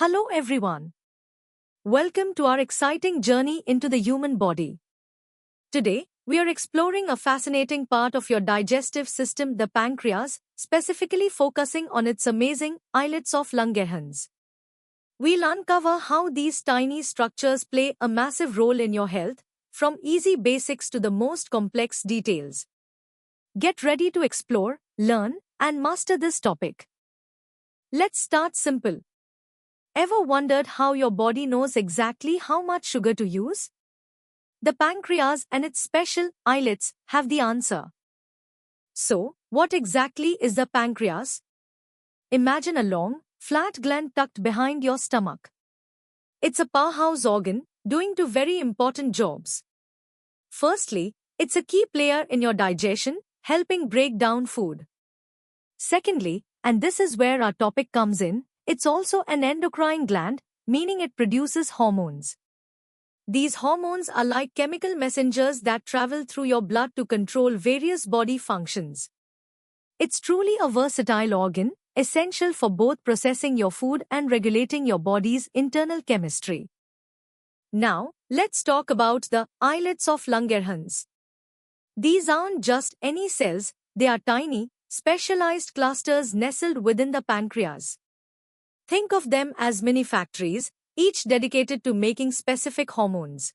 Hello everyone. Welcome to our exciting journey into the human body. Today, we are exploring a fascinating part of your digestive system, the pancreas, specifically focusing on its amazing islets of Langerhans. We'll uncover how these tiny structures play a massive role in your health, from easy basics to the most complex details. Get ready to explore, learn, and master this topic. Let's start simple. Ever wondered how your body knows exactly how much sugar to use? The pancreas and its special islets have the answer. So, what exactly is the pancreas? Imagine a long, flat gland tucked behind your stomach. It's a powerhouse organ, doing two very important jobs. Firstly, it's a key player in your digestion, helping break down food. Secondly, and this is where our topic comes in, it's also an endocrine gland, meaning it produces hormones. These hormones are like chemical messengers that travel through your blood to control various body functions. It's truly a versatile organ, essential for both processing your food and regulating your body's internal chemistry. Now, let's talk about the islets of Langerhans. These aren't just any cells, they are tiny, specialized clusters nestled within the pancreas. Think of them as mini factories, each dedicated to making specific hormones.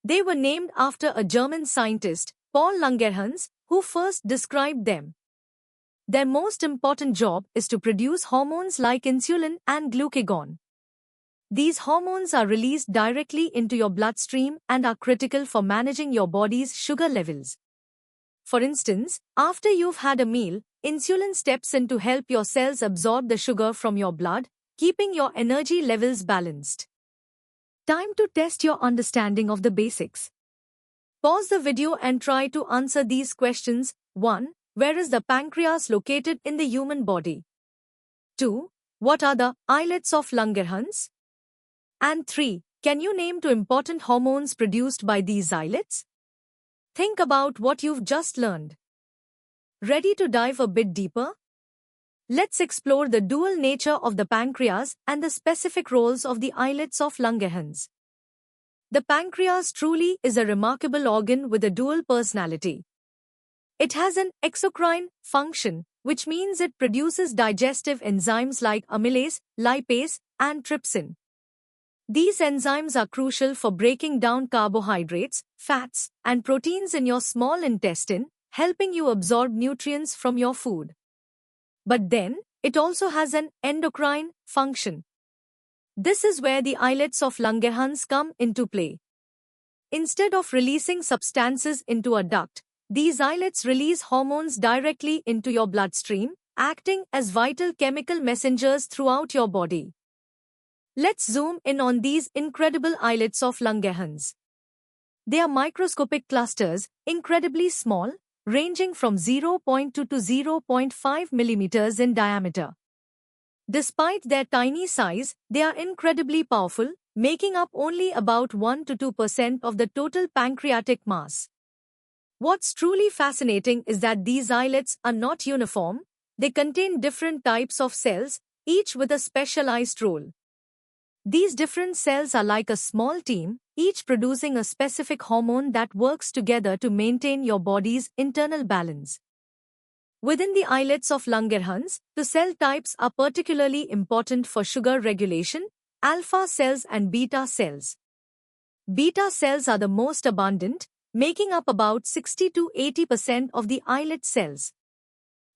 They were named after a German scientist, Paul Langerhans, who first described them. Their most important job is to produce hormones like insulin and glucagon. These hormones are released directly into your bloodstream and are critical for managing your body's sugar levels. For instance, after you've had a meal, insulin steps in to help your cells absorb the sugar from your blood, keeping your energy levels balanced. Time to test your understanding of the basics. Pause the video and try to answer these questions. 1. Where is the pancreas located in the human body? 2. What are the islets of Langerhans? And 3. Can you name two important hormones produced by these islets? Think about what you've just learned. Ready to dive a bit deeper? Let's explore the dual nature of the pancreas and the specific roles of the islets of Langerhans. The pancreas truly is a remarkable organ with a dual personality. It has an exocrine function, which means it produces digestive enzymes like amylase, lipase, and trypsin. These enzymes are crucial for breaking down carbohydrates, fats, and proteins in your small intestine, helping you absorb nutrients from your food. But then, it also has an endocrine function. This is where the islets of Langerhans come into play. Instead of releasing substances into a duct, these islets release hormones directly into your bloodstream, acting as vital chemical messengers throughout your body. Let's zoom in on these incredible islets of Langerhans. They are microscopic clusters, incredibly small, ranging from 0.2 to 0.5 millimeters in diameter. Despite their tiny size, they are incredibly powerful, making up only about 1 to 2% of the total pancreatic mass. What's truly fascinating is that these islets are not uniform. They contain different types of cells, each with a specialized role. These different cells are like a small team, each producing a specific hormone that works together to maintain your body's internal balance. Within the islets of Langerhans, the cell types are particularly important for sugar regulation: alpha cells and beta cells. Beta cells are the most abundant, making up about 60 to 80% of the islet cells.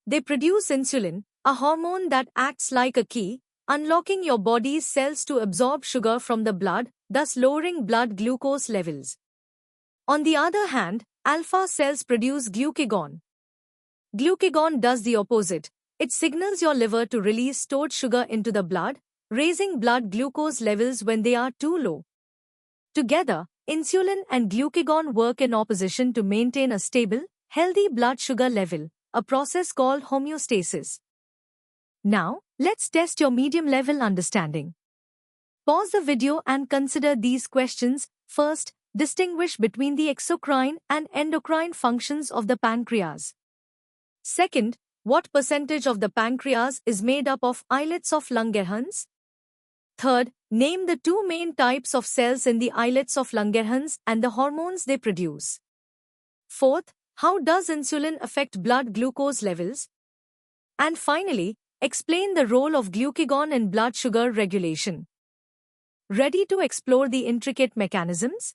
They produce insulin, a hormone that acts like a key, unlocking your body's cells to absorb sugar from the blood, thus lowering blood glucose levels. On the other hand, alpha cells produce glucagon. Glucagon does the opposite. It signals your liver to release stored sugar into the blood, raising blood glucose levels when they are too low. Together, insulin and glucagon work in opposition to maintain a stable, healthy blood sugar level, a process called homeostasis. Now, let's test your medium-level understanding. Pause the video and consider these questions. First, distinguish between the exocrine and endocrine functions of the pancreas. Second, what percentage of the pancreas is made up of islets of Langerhans? Third, name the two main types of cells in the islets of Langerhans and the hormones they produce. Fourth, how does insulin affect blood glucose levels? And finally, explain the role of glucagon in blood sugar regulation. Ready to explore the intricate mechanisms?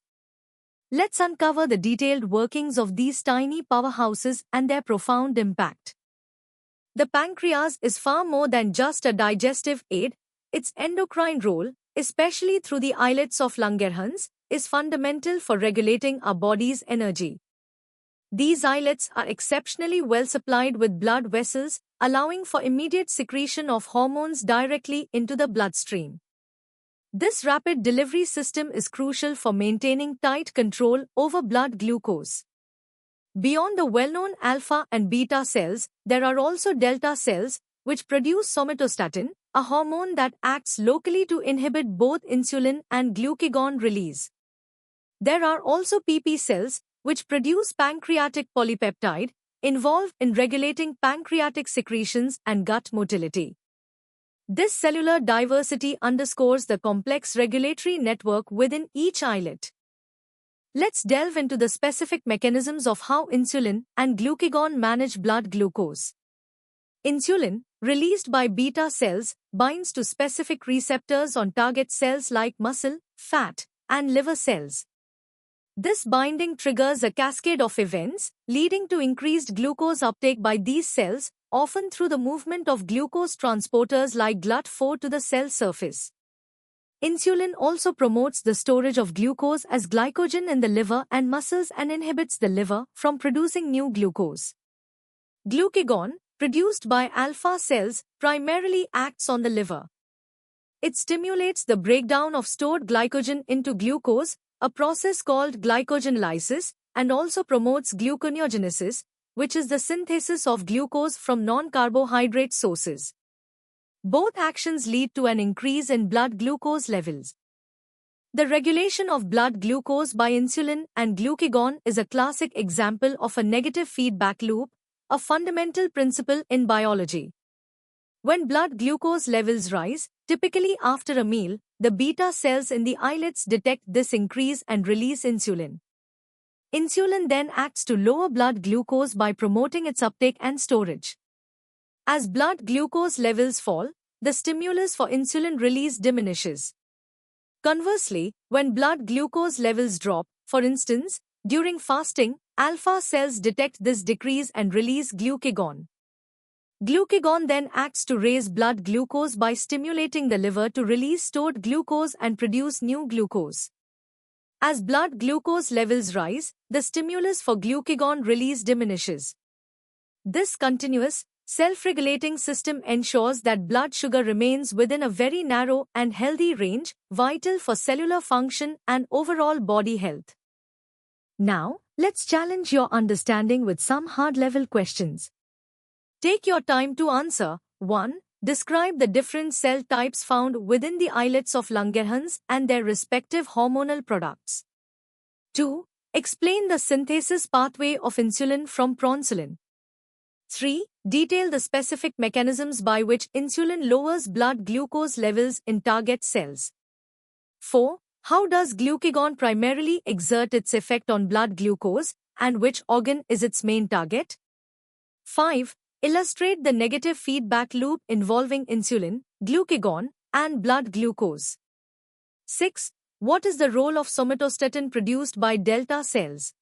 Let's uncover the detailed workings of these tiny powerhouses and their profound impact. The pancreas is far more than just a digestive aid. Its endocrine role, especially through the islets of Langerhans, is fundamental for regulating our body's energy. These islets are exceptionally well supplied with blood vessels, allowing for immediate secretion of hormones directly into the bloodstream. This rapid delivery system is crucial for maintaining tight control over blood glucose. Beyond the well-known alpha and beta cells, there are also delta cells, which produce somatostatin, a hormone that acts locally to inhibit both insulin and glucagon release. There are also PP cells, which produce pancreatic polypeptide, involved in regulating pancreatic secretions and gut motility. This cellular diversity underscores the complex regulatory network within each islet. Let's delve into the specific mechanisms of how insulin and glucagon manage blood glucose. Insulin, released by beta cells, binds to specific receptors on target cells like muscle, fat, and liver cells. This binding triggers a cascade of events, leading to increased glucose uptake by these cells, often through the movement of glucose transporters like GLUT4 to the cell surface. Insulin also promotes the storage of glucose as glycogen in the liver and muscles and inhibits the liver from producing new glucose. Glucagon, produced by alpha cells, primarily acts on the liver. It stimulates the breakdown of stored glycogen into glucose, a process called glycogenolysis, and also promotes gluconeogenesis, which is the synthesis of glucose from non-carbohydrate sources. Both actions lead to an increase in blood glucose levels. The regulation of blood glucose by insulin and glucagon is a classic example of a negative feedback loop, a fundamental principle in biology. When blood glucose levels rise, typically after a meal, the beta cells in the islets detect this increase and release insulin. Insulin then acts to lower blood glucose by promoting its uptake and storage. As blood glucose levels fall, the stimulus for insulin release diminishes. Conversely, when blood glucose levels drop, for instance, during fasting, alpha cells detect this decrease and release glucagon. Glucagon then acts to raise blood glucose by stimulating the liver to release stored glucose and produce new glucose. As blood glucose levels rise, the stimulus for glucagon release diminishes. This continuous, self-regulating system ensures that blood sugar remains within a very narrow and healthy range, vital for cellular function and overall body health. Now, let's challenge your understanding with some hard-level questions. Take your time to answer. 1. Describe the different cell types found within the islets of Langerhans and their respective hormonal products. 2. Explain the synthesis pathway of insulin from pronsulin. 3. Detail the specific mechanisms by which insulin lowers blood glucose levels in target cells. 4. How does glucagon primarily exert its effect on blood glucose, and which organ is its main target? 5. Illustrate the negative feedback loop involving insulin, glucagon, and blood glucose. 6. What is the role of somatostatin produced by delta cells?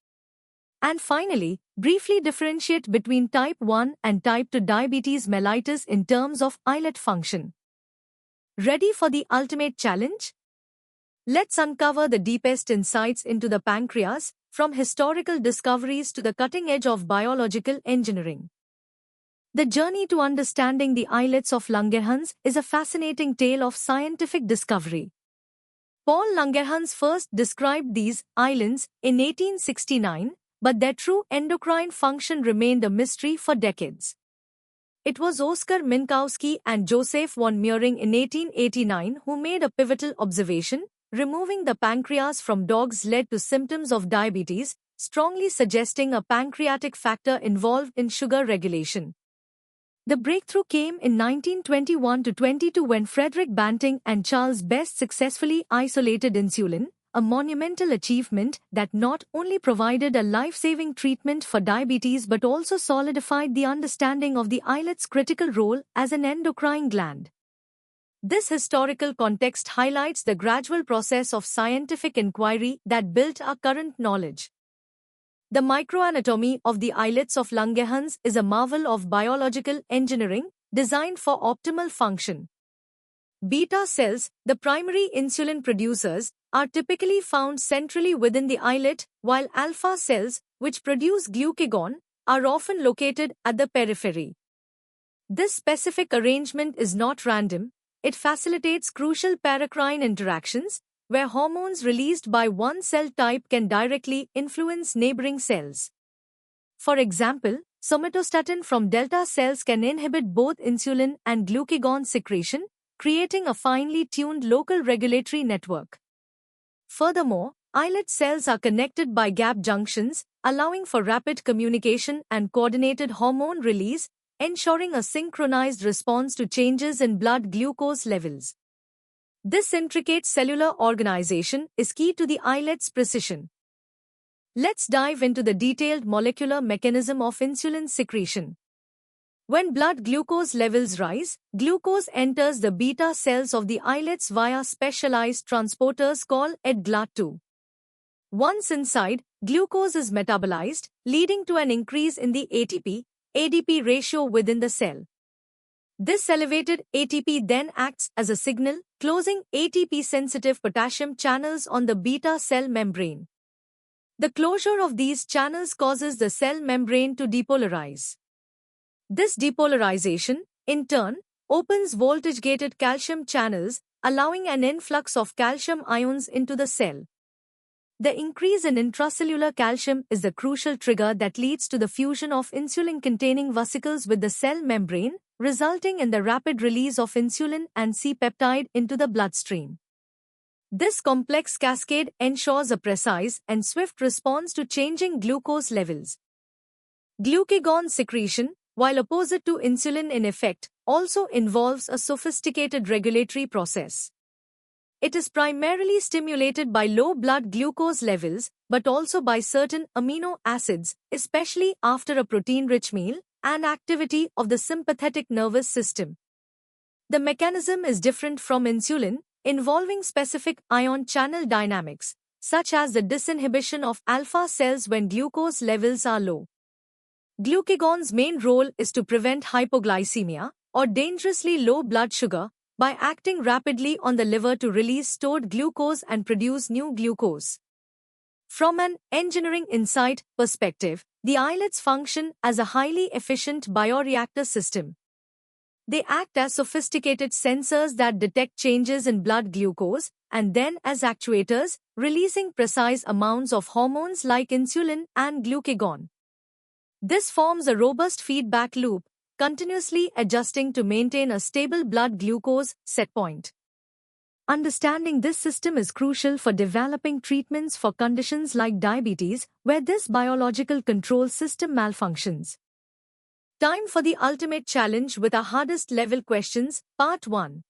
And finally, briefly differentiate between type 1 and type 2 diabetes mellitus in terms of islet function. Ready for the ultimate challenge? Let's uncover the deepest insights into the pancreas, from historical discoveries to the cutting edge of biological engineering. The journey to understanding the islets of Langerhans is a fascinating tale of scientific discovery. Paul Langerhans first described these islands in 1869, but their true endocrine function remained a mystery for decades. It was Oskar Minkowski and Joseph von Mering in 1889 who made a pivotal observation: removing the pancreas from dogs led to symptoms of diabetes, strongly suggesting a pancreatic factor involved in sugar regulation. The breakthrough came in 1921 to 22 when Frederick Banting and Charles Best successfully isolated insulin, a monumental achievement that not only provided a life-saving treatment for diabetes but also solidified the understanding of the islet's critical role as an endocrine gland. This historical context highlights the gradual process of scientific inquiry that built our current knowledge. The microanatomy of the islets of Langerhans is a marvel of biological engineering designed for optimal function. Beta cells, the primary insulin producers, are typically found centrally within the islet, while alpha cells, which produce glucagon, are often located at the periphery. This specific arrangement is not random. It facilitates crucial paracrine interactions, where hormones released by one cell type can directly influence neighboring cells. For example, somatostatin from delta cells can inhibit both insulin and glucagon secretion, creating a finely tuned local regulatory network. Furthermore, islet cells are connected by gap junctions, allowing for rapid communication and coordinated hormone release, ensuring a synchronized response to changes in blood glucose levels. This intricate cellular organization is key to the islet's precision. Let's dive into the detailed molecular mechanism of insulin secretion. When blood glucose levels rise, glucose enters the beta cells of the islets via specialized transporters called EDGLA2. Once inside, glucose is metabolized, leading to an increase in the ATP-ADP ratio within the cell. This elevated ATP then acts as a signal, closing ATP-sensitive potassium channels on the beta cell membrane. The closure of these channels causes the cell membrane to depolarize. This depolarization, in turn, opens voltage-gated calcium channels, allowing an influx of calcium ions into the cell. The increase in intracellular calcium is the crucial trigger that leads to the fusion of insulin-containing vesicles with the cell membrane, resulting in the rapid release of insulin and C-peptide into the bloodstream. This complex cascade ensures a precise and swift response to changing glucose levels. Glucagon secretion, while opposite to insulin in effect, also involves a sophisticated regulatory process. It is primarily stimulated by low blood glucose levels, but also by certain amino acids, especially after a protein-rich meal, and activity of the sympathetic nervous system. The mechanism is different from insulin, involving specific ion channel dynamics, such as the disinhibition of alpha cells when glucose levels are low. Glucagon's main role is to prevent hypoglycemia, or dangerously low blood sugar, by acting rapidly on the liver to release stored glucose and produce new glucose. From an engineering insight perspective, the islets function as a highly efficient bioreactor system. They act as sophisticated sensors that detect changes in blood glucose and then as actuators, releasing precise amounts of hormones like insulin and glucagon. This forms a robust feedback loop, continuously adjusting to maintain a stable blood glucose set point. Understanding this system is crucial for developing treatments for conditions like diabetes, where this biological control system malfunctions. Time for the ultimate challenge with our hardest level questions, Part 1.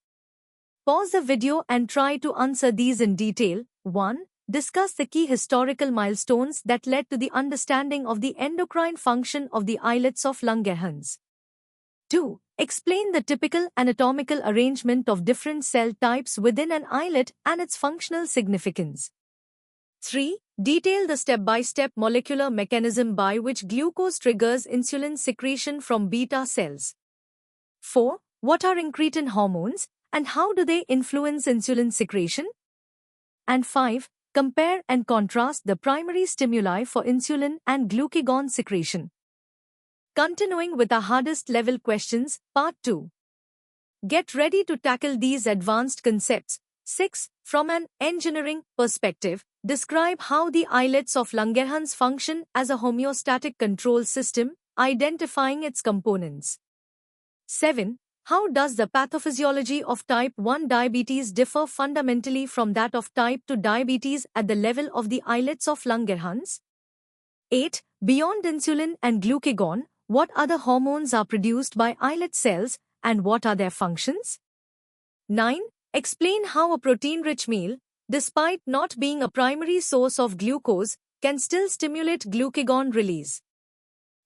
Pause the video and try to answer these in detail. 1. Discuss the key historical milestones that led to the understanding of the endocrine function of the islets of Langerhans. 2. Explain the typical anatomical arrangement of different cell types within an islet and its functional significance. 3. Detail the step-by-step molecular mechanism by which glucose triggers insulin secretion from beta cells. 4. What are incretin hormones, and how do they influence insulin secretion? And 5. Compare and contrast the primary stimuli for insulin and glucagon secretion. Continuing with our hardest level questions, Part 2. Get ready to tackle these advanced concepts. 6. From an engineering perspective, describe how the islets of Langerhans function as a homeostatic control system, identifying its components. 7. How does the pathophysiology of type 1 diabetes differ fundamentally from that of type 2 diabetes at the level of the islets of Langerhans? 8. Beyond insulin and glucagon, What other hormones are produced by islet cells and what are their functions? 9. Explain how a protein-rich meal, despite not being a primary source of glucose, can still stimulate glucagon release.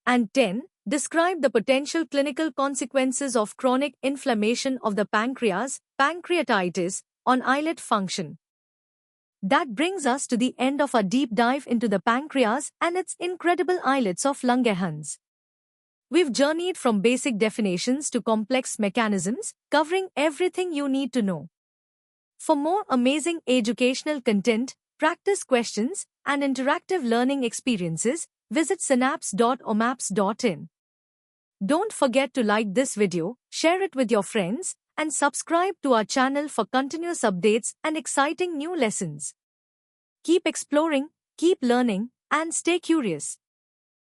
And 10. Describe the potential clinical consequences of chronic inflammation of the pancreas, pancreatitis, on islet function. That brings us to the end of our deep dive into the pancreas and its incredible islets of Langerhans. We've journeyed from basic definitions to complex mechanisms, covering everything you need to know. For more amazing educational content, practice questions, and interactive learning experiences, visit synapse.omaps.in. Don't forget to like this video, share it with your friends, and subscribe to our channel for continuous updates and exciting new lessons. Keep exploring, keep learning, and stay curious.